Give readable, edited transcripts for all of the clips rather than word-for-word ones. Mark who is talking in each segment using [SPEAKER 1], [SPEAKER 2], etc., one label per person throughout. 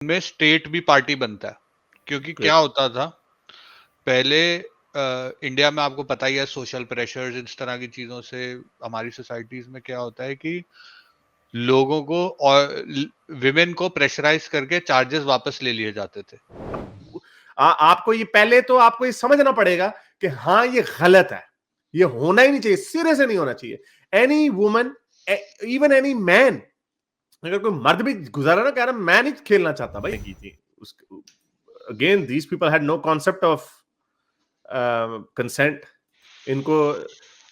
[SPEAKER 1] में स्टेट भी पार्टी बनता है क्योंकि क्या होता था पहले इंडिया में आपको पता ही है सोशल प्रेशर्स इस तरह की चीजों से हमारी सोसाइटीज में क्या होता है कि लोगों को और विमेन को प्रेशराइज करके चार्जेस वापस ले लिए जाते थे।
[SPEAKER 2] आपको ये पहले तो आपको ये समझना पड़ेगा कि हाँ ये गलत है, ये होना ही नहीं चाहिए, सिरे से नहीं होना चाहिए। Any woman, even any man, अगर कोई मर्द भी गुजारा ना कह रहा मैं नहीं खेलना चाहता भाई की थी, again these people had no concept of consent. इनको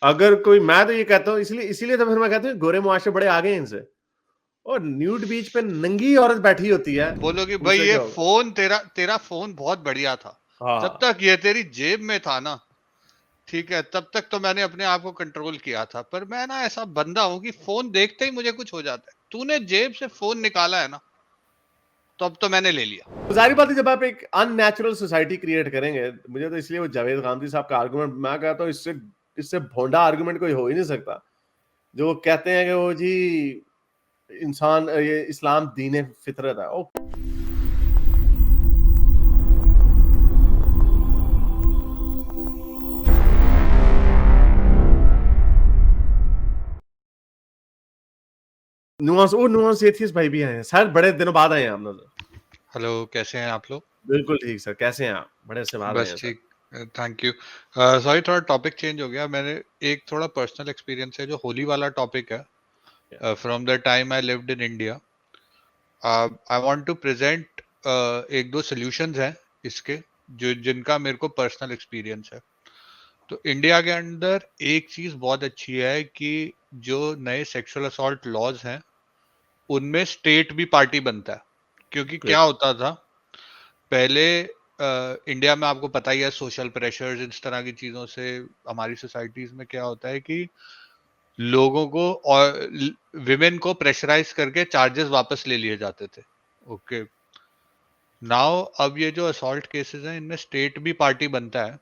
[SPEAKER 2] अगर कोई, मैं तो ये कहता हूं, इसलिए इसलिए तो फिर मैं कहता हूँ गोरे मुआशरे बड़े आगे हैं इनसे। और न्यूड बीच पे नंगी औरत बैठी होती है,
[SPEAKER 1] बोलो कि भाई
[SPEAKER 2] उससे
[SPEAKER 1] ये
[SPEAKER 2] क्या होगा?
[SPEAKER 1] फोन तेरा फोन बहुत बढ़िया था, जब
[SPEAKER 2] हाँ,
[SPEAKER 1] तक ये तेरी जेब में था ना, ठीक है, तब तक तो मैंने अपने आप को कंट्रोल किया था, पर मैं ना ऐसा बंदा हूं कि फोन देखते ही मुझे कुछ हो जाता है। तूने जेब से फोन निकाला है ना, तो अब तो मैंने ले लिया।
[SPEAKER 2] जाहिर बात है जब आप एक अननेचुरल सोसाइटी क्रिएट करेंगे, मुझे तो इसलिए वो जावेद खानजी साहब का आर्गुमेंट, मैं कहता हूँ इससे इससे भोंडा आर्गुमेंट कोई हो ही नहीं सकता। जो कहते हैं कि वो जी इंसान, ये इस्लाम दीन फितरत है, ओ नुआंस एथियस्ट भाई भी आए हैं सर, बड़े दिनों बाद आए हैं हम लोग।
[SPEAKER 1] हेलो, कैसे हैं आप लोग?
[SPEAKER 2] बिल्कुल ठीक सर, कैसे हैं आप? बड़े से बाद आए
[SPEAKER 1] बस
[SPEAKER 2] हैं सर।
[SPEAKER 1] ठीक। Thank you. सॉरी, थोड़ा टॉपिक चेंज हो गया। मैंने एक थोड़ा पर्सनल एक्सपीरियंस है, जो होली वाला टॉपिक है। From the time I lived in India, I want to present एक दो सॉल्यूशंस हैं इसके, जो जिनका मेरे को पर्सनल एक्सपीरियंस है। तो इंडिया के अंदर एक चीज बहुत अच्छी है कि जो नए सेक्सुअल असॉल्ट लॉज हैं उनमें स्टेट भी पार्टी बनता है। क्योंकि क्या होता था पहले इंडिया में, आपको पता ही है सोशल प्रेशर्स इस तरह की चीजों से हमारी सोसाइटीज में क्या होता है कि लोगों को और विमेन को प्रेशराइज करके चार्जेस वापस ले लिए जाते थे। ओके, नाउ अब ये जो असॉल्ट केसेस हैं इनमें स्टेट भी पार्टी बनता है,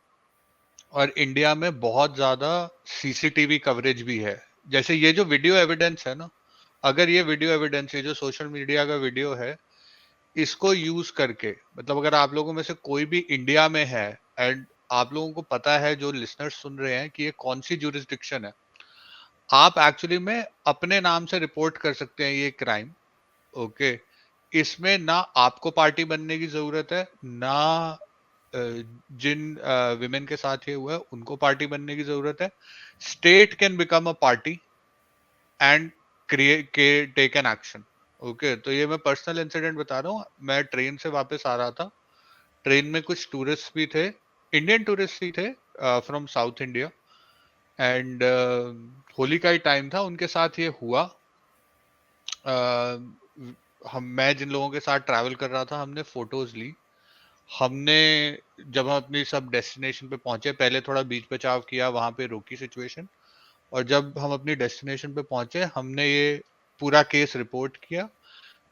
[SPEAKER 1] और इंडिया में बहुत ज्यादा सीसीटीवी कवरेज भी है। जैसे ये जो वीडियो एविडेंस है ना, अगर ये वीडियो एविडेंस, ये जो सोशल मीडिया का वीडियो है, इसको यूज करके, मतलब अगर आप लोगों में से कोई भी इंडिया में है एंड आप लोगों को पता है, जो लिसनर्स सुन रहे हैं, कि ये कौन सी जुरिस्डिक्शन है, आप एक्चुअली में अपने नाम से रिपोर्ट कर सकते हैं ये क्राइम। ओके, इसमें ना आपको पार्टी बनने की जरूरत है, ना जिन विमेन के साथ ये हुआ है उनको पार्टी बनने की जरूरत है। State can become a party and create take an action. Okay, तो ये मैं पर्सनल इंसिडेंट बता रहा हूँ। मैं ट्रेन से वापस आ रहा था, ट्रेन में कुछ टूरिस्ट भी थे, इंडियन टूरिस्ट ही थे, from south India, and Holi का ही टाइम था, उनके साथ ये हुआ। मैं जिन लोगों के साथ ट्रैवल कर रहा था, हमने फोटोज ली। हमने, जब हम अपनी सब डेस्टिनेशन पे पहुंचे, पहले थोड़ा बीच बचाव किया, वहां पे रोकी सिचुएशन, और जब हम अपनी डेस्टिनेशन पे पहुंचे हमने ये पूरा केस रिपोर्ट किया।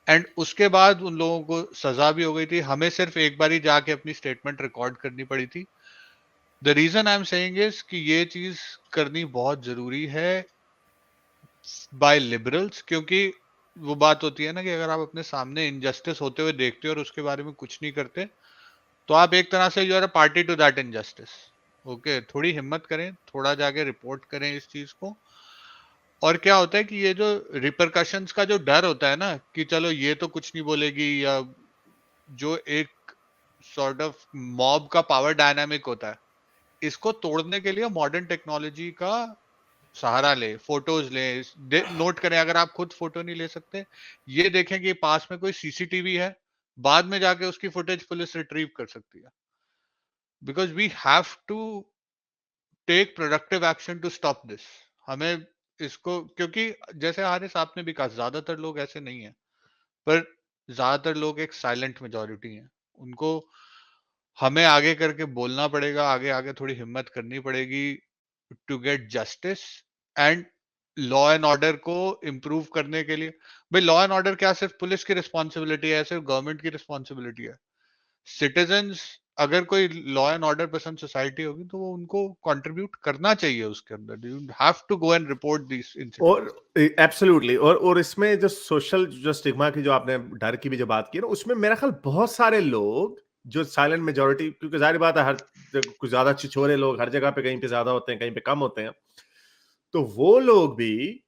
[SPEAKER 1] एंड उसके बाद उन लोगों को सजा भी हो गई थी, हमें सिर्फ एक बार ही जाके अपनी स्टेटमेंट रिकॉर्ड करनी पड़ी थी। The reason I am saying is कि ये चीज करनी बहुत जरूरी है बाय लिबरल्स, क्योंकि वो बात होती है ना कि अगर आप अपने सामने इनजस्टिस होते हुए देखते हो और उसके बारे में कुछ नहीं करते, तो आप एक तरह से you are a party to that injustice. Okay, थोड़ी हिम्मत करें, थोड़ा जाके रिपोर्ट करें इस चीज को। और क्या होता है कि ये जो रिपरकशंस का जो डर होता है ना, कि चलो ये तो कुछ नहीं बोलेगी, या जो एक सॉर्ट ऑफ मॉब का पावर डायनामिक होता है, इसको तोड़ने के लिए मॉडर्न टेक्नोलॉजी का सहारा ले, फोटोज ले। नोट करें, अगर आप खुद फोटो नहीं ले सकते, ये देखें कि पास में कोई सीसीटीवी है, बाद में जाके उसकी फुटेज पुलिस रिट्रीव कर सकती है। Because we have to take productive action to stop this. हमें इसको, क्योंकि जैसे हारिस आपने भी कहा, ज्यादातर लोग ऐसे नहीं है, पर ज्यादातर लोग एक साइलेंट मेजोरिटी हैं। उनको हमें आगे करके बोलना पड़ेगा, आगे आगे थोड़ी हिम्मत करनी पड़ेगी to get justice and law and order को इम्प्रूव करने के लिए। भाई, लॉ एंड ऑर्डर क्या सिर्फ पुलिस की रिस्पॉन्सिबिलिटी है, सिर्फ गवर्नमेंट की रिस्पॉन्सिबिलिटी है? सिटीजन्स अगर कोई लॉ एंड ऑर्डर पसंद सोसाइटी होगी तो वो उनको कंट्रीब्यूट करना चाहिए उसके अंदर. You have to go and report this
[SPEAKER 2] और
[SPEAKER 1] इंसिडेंट्स.
[SPEAKER 2] एब्सोल्युटली, और इसमें जो सोशल जो स्टिग्मा की जो आपने डर की भी जो बात की ना, उसमें मेरा ख्याल बहुत सारे लोग जो साइलेंट मेजोरिटी, क्योंकि जाहिर बात है हर कुछ ज्यादा छिछोरे लोग हर जगह पे कहीं पे ज्यादा होते हैं कहीं पे कम होते हैं, तो वो लोग भी,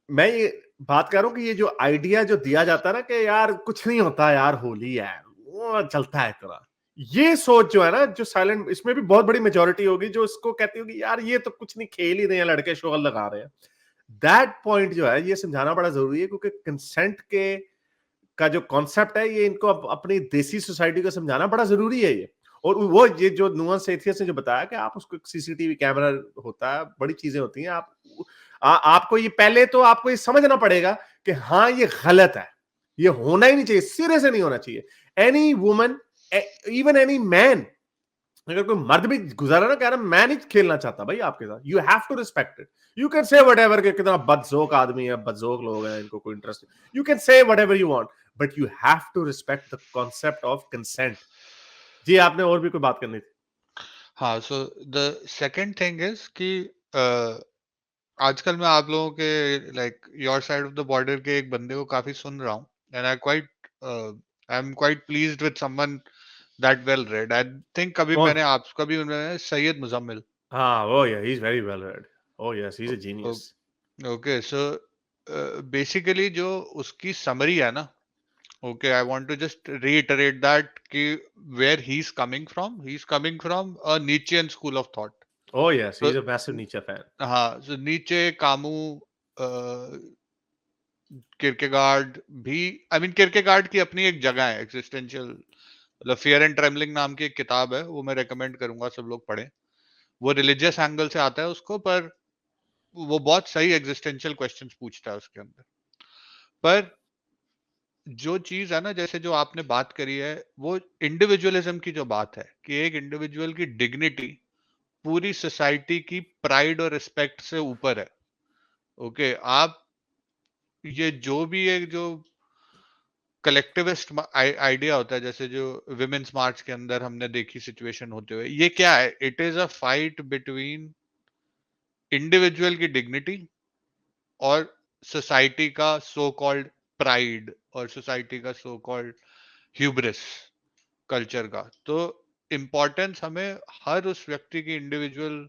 [SPEAKER 2] मैं ये बात कर रहा हूँ कि ये जो आइडिया जो दिया जाता है ना कि यार कुछ नहीं होता यार, होली है वो चलता है इतना, ये सोच जो है ना, जो साइलेंट, इसमें भी बहुत बड़ी मेजोरिटी होगी जो इसको कहती होगी यार ये तो कुछ नहीं, खेल ही रहे हैं लड़के, शोर लगा रहे हैं. दैट पॉइंट जो है ये समझाना बड़ा जरूरी है, क्योंकि कंसेंट के का जो कॉन्सेप्ट है ये इनको अपनी देसी सोसाइटी को समझाना बड़ा जरूरी है ये. और वो ये जो नुआंस एथियस ने जो बताया कि आप उसको सीसीटीवी कैमरा होता है, बड़ी चीजें होती हैं, आपको ये पहले तो आपको ये समझना पड़ेगा कि हाँ ये गलत है, ये होना ही नहीं चाहिए, सिरे से नहीं होना चाहिए. Any woman, even any man, अगर कोई मर्द भी गुजारा ना कह रहा मैं नहीं खेलना चाहता भाई आपके साथ, you have to respect it. You can say whatever कि कितना बदजोक आदमी है, बदजोक लोग हैं, इनको कोई इंटरेस्ट नहीं, you can say whatever you want, but you have to respect the concept of consent. जी आपने और भी कोई बात करनी थी?
[SPEAKER 1] हाँ, so the second thing is कि आजकल मैं आप लोगों के like your side of the border के एक बंदे को काफी सुन रहा हूँ. And I am quite pleased with someone that well read. I think कभी
[SPEAKER 2] कौन?
[SPEAKER 1] मैंने आपका भी उन्होंने सैयद मुजम्मिल.
[SPEAKER 2] हाँ, oh yeah, he's very well read. Oh yes, he's a genius.
[SPEAKER 1] Okay, so basically जो उसकी समरी है ना, okay, I want to just reiterate that कि where he is coming from a Nietzschean school of thought.
[SPEAKER 2] Oh yes,
[SPEAKER 1] तो
[SPEAKER 2] he's a massive Nietzsche fan.
[SPEAKER 1] हाँ, so नीचे Camus, Kierkegaard भी, I mean Kierkegaard की अपनी एक जगह है एग्जिस्टेंशियल, मतलब फियर एंड ट्रेमलिंग नाम की एक किताब है, वो मैं रेकमेंड करूंगा सब लोग पढ़ें. वो रिलीजियस एंगल से आता है उसको, पर वो बहुत सही एग्जिस्टेंशियल क्वेश्चंस पूछता है उसके अंदर. पर जो चीज है ना, जैसे जो आपने बात करी है, वो इंडिविजुअलिज्म की जो बात है कि एक इंडिविजुअल की डिग्निटी पूरी सोसाइटी की प्राइड और रिस्पेक्ट से ऊपर है. ओके, आप ये जो भी एक जो कलेक्टिविस्ट आइडिया होता है, जैसे जो विमेन्स मार्च के अंदर हमने देखी सिचुएशन होते हुए, ये क्या है? It is a fight between individual की डिग्निटी और सोसाइटी का सो कॉल्ड प्राइड और सोसाइटी का सो कॉल्ड ह्यूब्रिस कल्चर का. तो इम्पोर्टेंस हमें हर उस व्यक्ति की इंडिविजुअल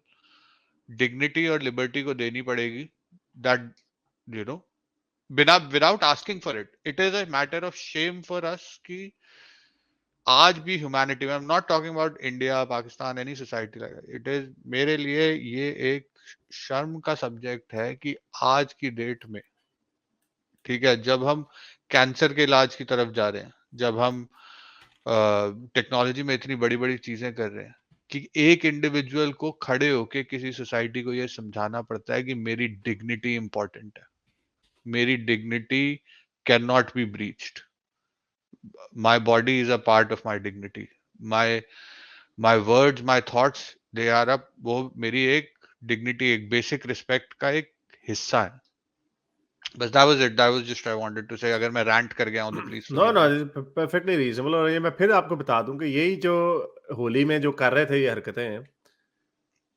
[SPEAKER 1] डिग्निटी और लिबर्टी को देनी पड़ेगी. दैट यू नो बिना without asking for it, it is a matter of shame for us कि आज भी ह्यूमैनिटी में, I am not talking about India, Pakistan, any society like, it is मेरे लिए ये एक शर्म का सब्जेक्ट है कि आज की डेट में, ठीक है, जब हम कैंसर के इलाज की तरफ जा रहे हैं, जब हम टेक्नोलॉजी में इतनी बड़ी बड़ी चीजें कर रहे हैं, कि एक इंडिविजुअल को खड़े होके किसी सोसाइटी को ये समझाना पड़ता है कि मेरी डिग्निटी इंपॉर्टेंट है, मेरी dignity can not be breached, my body is a part of my dignity, my my words, my thoughts, they are up, वो मेरी एक डिग्निटी, एक बेसिक रिस्पेक्ट का एक हिस्सा है. बस that was it, that was just I wanted to say. अगर मैं rant कर गया हूं तो please
[SPEAKER 2] no no,
[SPEAKER 1] forgive
[SPEAKER 2] perfectly reasonable. और ये मैं फिर आपको बता दूं कि यही जो होली में जो कर रहे थे ये हरकतें,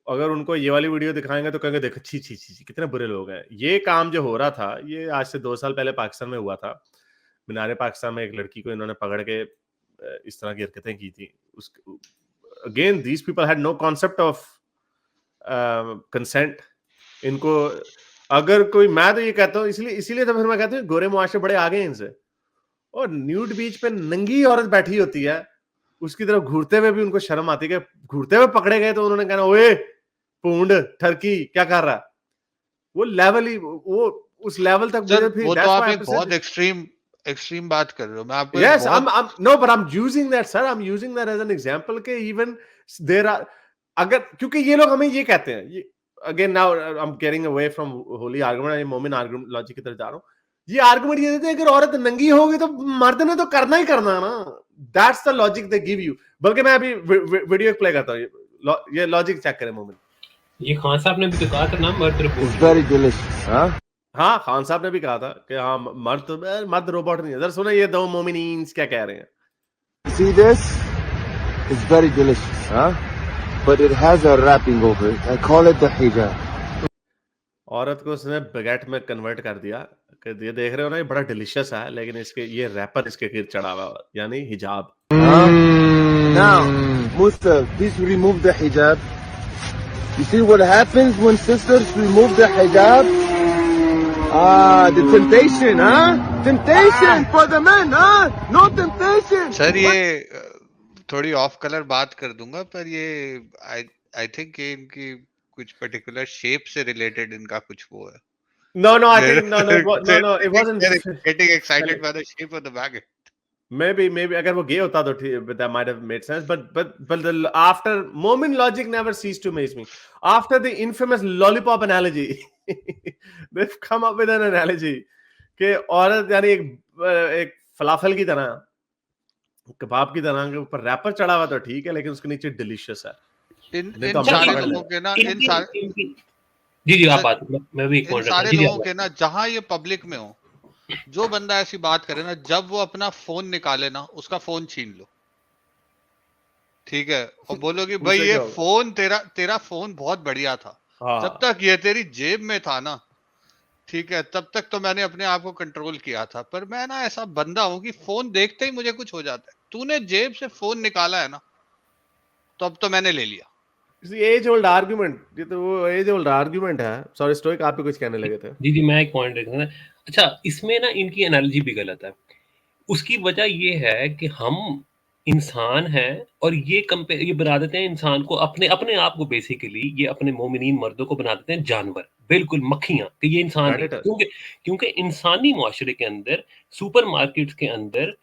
[SPEAKER 2] अगर उनको ये वाली वीडियो दिखाएंगे तो कहेंगे देखो छी छी छी छी, कितने बुरे लोग हैं. ये काम जो हो रहा था ये आज से 2 साल पहले पाकिस्तान में हुआ था. मीनारे पाकिस्तान में एक लड़की को इन्होंने पकड़ के इस तरह की हरकतें की थी. Again these people had no concept of consent. इनको अगर कोई, मैं तो ये कहता हूँ, इसलिए इसीलिए तो फिर मैं कहता हूँ गोरे मुआशरे बड़े आगे हैं इनसे. और न्यूड बीच पे नंगी औरत बैठी होती है, उसकी तरफ घूरते हुए भी उनको शर्म आती है. घूरते हुए पकड़े गए तो उन्होंने कहना ओए पूंड ठरकी क्या कर रहा. वो लेवल ही, वो उस लेवल तक
[SPEAKER 1] सर,
[SPEAKER 2] मुझे
[SPEAKER 1] वो तो आप एक बहुत एक्सट्रीम बात कर रहे हो. मैं आपको
[SPEAKER 2] yes I'm no but I'm using that sir, I'm using that as an example कि even there are, अगर, क्योंकि ये लोग हमें ये कहते हैं, ये again now I'm getting away from holy argument, ये मोमिन आर्गुमेंट लॉजिक की तरफ जा रहा हूं. ये आर्गुमेंट ये देते हैं अगर औरत नंगी होगी तो मर्द ने तो करना ही करना ना. That's the logic they give you. बल्कि मैं अभी वीडियो प्ले करता हूं, ये लॉजिक चेक करें मोमिन.
[SPEAKER 3] ये खान साहब ने भी तो कहा था ना, मर्द रोबोट.
[SPEAKER 2] हाँ, खान साहब ने भी कहा था कि हाँ मर्द रोबोट नहीं है. जरा सुना ये दो मोमिनीन्स क्या कह रहे हैं.
[SPEAKER 4] See this? It's very delicious, huh? But it has a wrapping over it. I call it the hijab.
[SPEAKER 2] औरत को उसने बगैट में कन्वर्ट कर दिया कि ये देख रहे हो ना, ये बड़ा डिलीशियस है, लेकिन इसके ये रैपर इसके गिर चढ़ा हुआ है, यानी हिजाब.
[SPEAKER 4] Huh? Now, Musta, please remove the hijab. You see what happens when sisters remove the hijab? The temptation, huh? Temptation for the men, huh? No temptation.
[SPEAKER 1] Sir ये थोड़ी ऑफ कलर बात कर दूंगा, पर ये आई थिंक इनकी कुछ particular shape से रिलेटेड इनका कुछ वो है.
[SPEAKER 2] No, I think no, it wasn't.
[SPEAKER 1] They're getting excited by the shape of the baguette.
[SPEAKER 2] Maybe अगर वो gay होता तो ठीक, that might have made sense. But the after moment logic never ceased to amaze me. After the infamous lollipop analogy, they've come up with an analogy कि औरत यानी एक फलाफल की तरह, कबाब की तरह के ऊपर रैपर चढ़ा हुआ तो ठीक है, लेकिन उसके नीचे डिलीशियस है.
[SPEAKER 1] इन सारे लोगों के ना,
[SPEAKER 3] जी आप बात, मैं भी एक
[SPEAKER 1] इन सारे लोगों के ना, जहां ये पब्लिक में हो, जो बंदा ऐसी बात करे ना, जब वो अपना फोन निकाले ना, उसका फोन छीन लो, ठीक है, और बोलो कि भाई ये फोन तेरा फोन बहुत बढ़िया था. जब तक ये तेरी जेब में था ना, ठीक है, तब तक तो मैंने अपने आप को कंट्रोल किया था, पर मैं ना ऐसा बंदा हूं कि फोन देखते ही मुझे कुछ हो जाता है. तूने जेब से फोन निकाला है ना, तो अब तो मैंने ले लिया.
[SPEAKER 2] एज ओल्ड आर्गुमेंट, ये तो वो एज ओल्ड आर्गुमेंट है. सॉरी स्टोइक, आप भी कुछ कहने लगे थे.
[SPEAKER 3] जी मैं एक पॉइंट रखना. अच्छा, इसमें ना इनकी एनालॉजी भी गलत है. उसकी वजह ये है कि हम इंसान हैं और ये बना देते हैं इंसान को, अपने आप को बेसिकली ये अपने मोमिनीन मर्दों को बना देते हैं जानवर, बिल्कुल मक्खियां, कि ये इंसान नहीं. क्योंकि इंसानी मुआशरे के अंदर, सुपरमार्केट्स के अंदर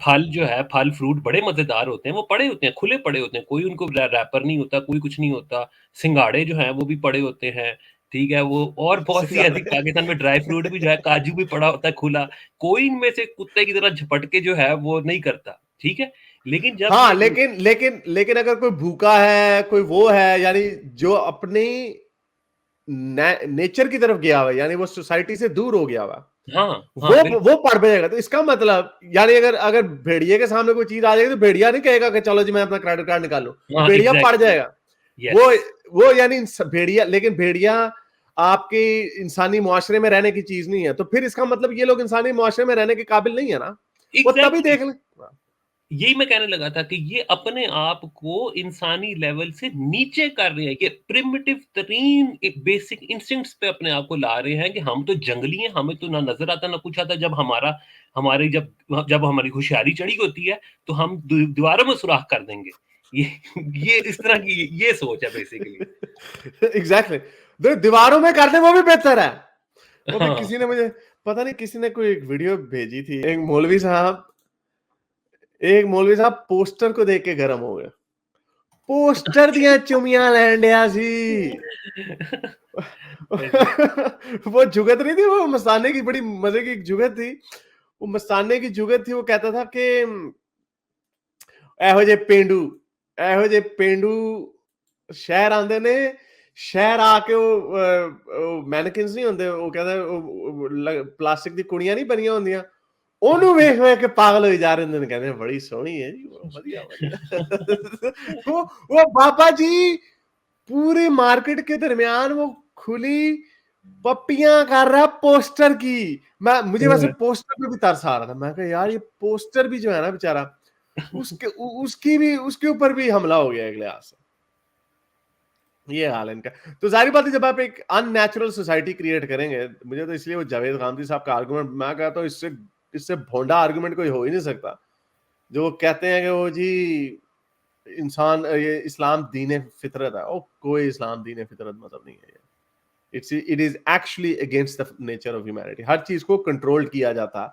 [SPEAKER 3] फल जो है, फल फ्रूट बड़े मजेदार होते हैं, वो पड़े होते हैं, खुले पड़े होते हैं, कोई उनको रैपर नहीं होता, कोई कुछ नहीं होता. सिंगाड़े जो हैं वो भी पड़े होते हैं, ठीक है, वो और बहुत सी ऐसी पाकिस्तान में ड्राई फ्रूट भी जो है, काजू भी पड़ा होता है खुला, कोई इनमें से कुत्ते की तरह झपट के जो है वो नहीं करता, ठीक है. लेकिन जब
[SPEAKER 2] लेकिन अगर कोई भूखा है, कोई वो है, यानी जो अपनी नेचर की तरफ गया हुआ, यानी वो सोसाइटी से दूर हो गया हुआ, वो पढ़ भेजेगा. तो इसका मतलब यानी अगर भेड़िए के सामने कोई चीज आ जाएगी तो भेड़िया नहीं कहेगा कि चलो जी मैं अपना क्रेडिट कार्ड निकालूं. भेड़िया पढ़ जाएगा. वो यानी भेड़िया, लेकिन भेड़िया आपके इंसानी मुआशरे में रहने की चीज नहीं है. तो फिर इसका मतलब ये लोग इंसानी मुआशरे में रहने के काबिल नहीं है ना. वो तभी देख लें.
[SPEAKER 3] यही मैं कहने लगा था कि ये अपने आप को इंसानी लेवल से नीचे कर रहे हैं, कि प्रिमिटिव तरीन बेसिक इंस्टिंक्ट्स पे अपने आप को ला रहे हैं कि हम तो जंगली हैं, हमें तो ना नजर आता ना कुछ आता. जब हमारी होशियारी चढ़ी होती है तो हम दीवारों में सुराख कर देंगे. ये इस तरह की ये सोच है बेसिकली.
[SPEAKER 2] एग्जैक्टली. दीवारों में करने वो भी बेहतर है. किसी ने मुझे पता नहीं, किसी ने कोई एक वीडियो भेजी थी. एक मौलवी साहब पोस्टर को देख के गर्म हो गए. पोस्टर दिया चुमिया लैंडिया सी. वो जुगत नहीं थी, वो मस्ताने की बड़ी मजे की जुगत थी. वो मस्ताने की जुगत थी. वो कहता था कि एहो जे पेंडू शहर आंदे ने, शहर आके वो मैनकिन्स नहीं होंदे, वो कहता प्लास्टिक दी कुड़ियां नहीं बनियां होंदियां, ਉਹਨੂੰ ਵੇਖ ਕੇ ਪਾਗਲ ਹੋਈ ਜਾ ਰਹੇ ਨੇ. ਕਹਿੰਦੇ ਬੜੀ ਸੋਹਣੀ ਹੈ ਜੀ, ਵਧੀਆ. वो बाबा जी पूरी मार्केट के दरमियान वो खुली पप्पियां कर रहा पोस्टर की. मुझे वैसे पोस्टर में भी तरस आ रहा था. मैं कहा यार ये पोस्टर भी जो है ना बेचारा, उसके ऊपर भी हमला हो गया अगले हाथ से. ये हाल है इनका. तो जाहिर बात है जब आप एक अननेचुरल सोसाइटी क्रिएट करेंगे, मुझे तो इसलिए वो जावेद गांधी साहब का आर्गुमेंट, मैं कहता हूँ इससे भोंडा आर्गुमेंट कोई हो ही नहीं सकता. जो वो कहते हैं कि वो जी इंसान, ये इस्लाम दीन फितरत है. ओ कोई इस्लाम दीन फितरत मतलब नहीं है. It is actually against the nature of humanity. हर चीज को कंट्रोल किया जाता.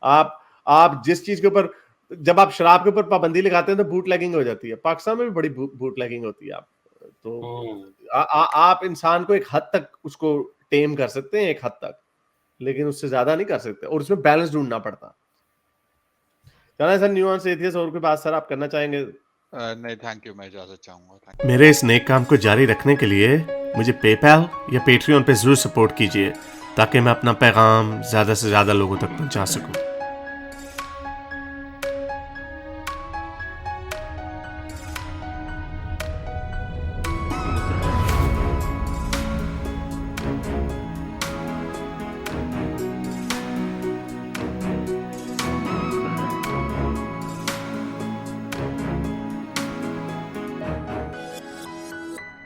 [SPEAKER 2] आप जिस चीज के ऊपर, जब आप शराब के ऊपर पाबंदी लगाते हैं तो बूट लैगिंग हो जाती है. पाकिस्तान में भी बड़ी बूट लैगिंग होती है. आप इंसान को एक हद तक उसको टेम कर सकते हैं, एक हद तक, लेकिन उससे ज्यादा नहीं कर सकते, और उसमें बैलेंस ढूंढना पड़ता. चला सर, न्यूआंस एथियस और कोई बात सर आप करना चाहेंगे?
[SPEAKER 1] नहीं थैंक यू, मैं इजाजत चाहूंगा.
[SPEAKER 2] मेरे इस नेक काम को जारी रखने के लिए मुझे पेपैल या पेट्रियन पे जरूर सपोर्ट कीजिए, ताकि मैं अपना पैगाम ज्यादा से ज्यादा लोगों तक पहुंचा सकूं.